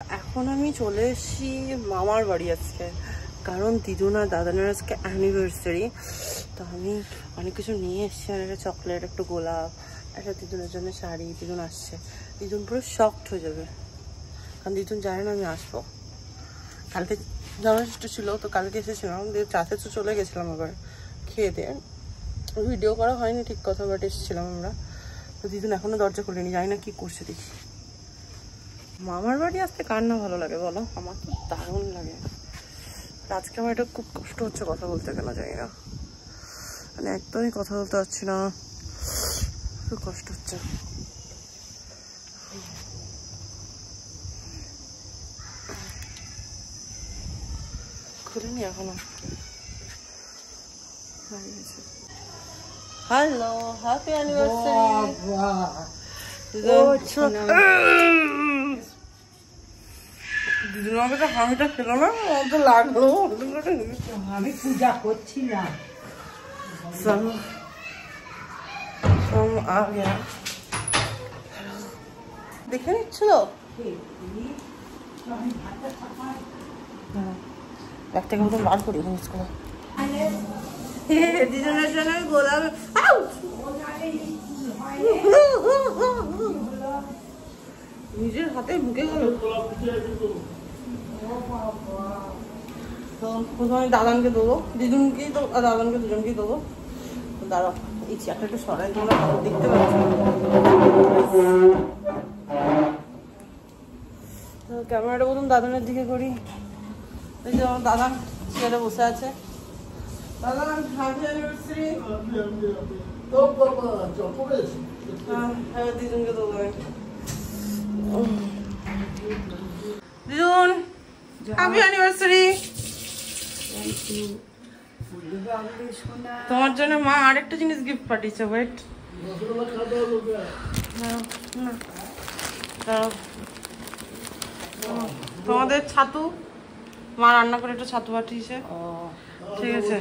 এখন আমি চলে এসেছি মামার বাড়ি আজকে, কারণ দিদুন আর দাদানের আজকে অ্যানিভার্সারি। তো আমি অনেক কিছু নিয়ে এসেছি, একটা চকলেট, একটা গোলাপ, একটা দিদুনের জন্য শাড়ি। দিদুন আসছে, দিদুন পুরো শকড হয়ে যাবে, কারণ দিদুন জানে না আমি আসবো। কালকে যাওয়ার চেষ্টা ছিল, তো কালকে এসেছিলাম, দিয়ে চাতে তো চলে গেছিলাম আবার খেয়ে দিয়ে। ভিডিও করা হয়নি ঠিক কথা, বাট এসেছিলাম আমরা। তো দিদুন এখনো দরজা খুলেনি, জানি না কি করছে দেখি। মামার বাড়ি আসতে কার না ভালো লাগে বলো? আমার তো দারুণ লাগে। আজকে আমার এটা খুব কষ্ট হচ্ছে কথা বলতে, কেন জানি না, মানে একদমই কথা বলতে পারছি না, খুব কষ্ট হচ্ছে। খুলিনি এখনো। Hello, happy anniversary. দিদুন আমাকে তো হামিটা খেলো না, আমার তো লাগলো। আমি পূজা করছিলাম। দেখে নিচ্ছিল ব্যাগ থেকে মতন বার করি জিনিসগুলো। দিদুনের জন্য গোলাপ নিজের হাতে ঢুকে গেল। তো প্রথমে দাদানকে দেবো, দিদুনকেই তো দাদানকে দুজনকেই দেবো। দাঁড়াও, এই চেয়ারটা একটু সরাই, তোমরা দেখতে পাচ্ছ। ক্যামেরাটা প্রথম দাদানের দিকে করি। এই যে আমার দাদান চেয়ারে বসে আছে। Dadan happy anniversary. হ্যাঁ, দিদুনকে দেবো। দিদুন হ্যাপি অ্যানিভার্সারি। তোমার জন্য মা আরেকটা জিনিস গিফট পাঠিয়েছে। ওয়েট, তোমাদের ছাতু, মা রান্না করে একটু ছাতু পাঠিয়েছে, ঠিক আছে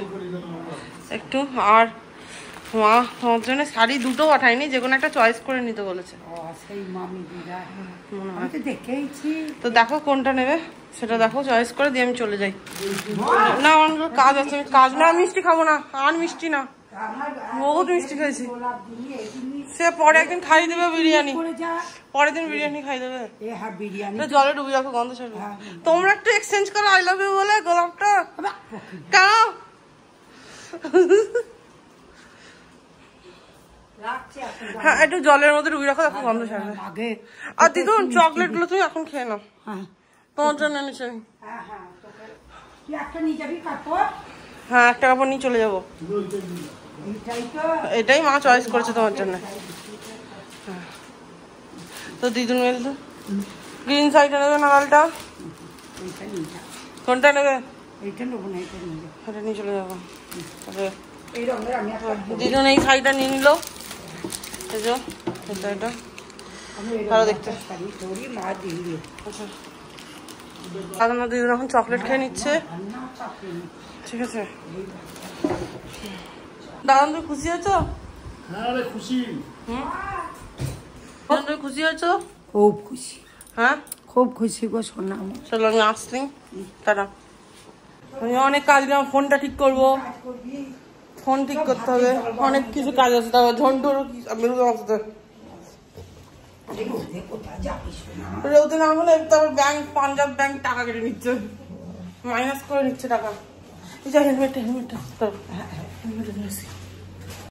একটু। আর মা তোমার জন্য শাড়ি দুটো পাঠায়নি, যে কোনো একটা চয়েস করে নিতে বলেছে। তো দেখো কোনটা নেবে সেটা দেখো, চয়েস করে দিয়ে আমি চলে যাই। না আমার কাজ আছে, আমি কাজ না, মিষ্টি খাবো না, আর মিষ্টি না, বহুত মিষ্টি খাইছি। সে পরে একদিন খাই দেবে বিরিয়ানি, পরের দিন বিরিয়ানি খাই দেবে। জলে ডুবে যাবো, গন্ধ ছাড়বে। তোমরা একটু এক্সচেঞ্জ করো আই লাভ ইউ বলে গোলাপটা, কেন? হ্যাঁ, একটু জলের মধ্যে ডুবিয়ে রাখো, এখন গন্ধ ছাড়বে। আর দিদুন চকলেট গুলো তুমি এখন খেয়ে নাও, তোমার জন্য এনেছি আমি। হ্যাঁ, একটা কাপড় নিয়ে চলে যাবো। এটাই মা চয়েস করেছে তোমার জন্য। তো দিদুন মেল তো গ্রিন শাড়িটা নেবে না লালটা? কোনটা নেবে? এটা নিয়ে চলে যাবো। দিদুন এই শাড়িটা নিয়ে নিল, এটা ভালো দেখতে। দাদা দিদুন এখন চকলেট খেয়ে নিচ্ছে, ঠিক আছে। দাদা তুমি খুশি আছো? হ্যাঁ খুশি। তুমি খুশি আছো? খুব খুশি। হ্যাঁ খুব খুশি গো সোনা। চলো আমি আসছি, তারা আমি অনেক কাজ নিলাম। ফোনটা ঠিক করবো, ফোন ঠিক করতে হবে, অনেক কিছু কাজ আছে। তারপর ঝন্টুর রোদে না হলে তারপর ব্যাংক, পাঞ্জাব ব্যাংক টাকা কেটে নিচ্ছে, মাইনাস করে নিচ্ছে টাকা। হেলমেটটা হেলমেটটা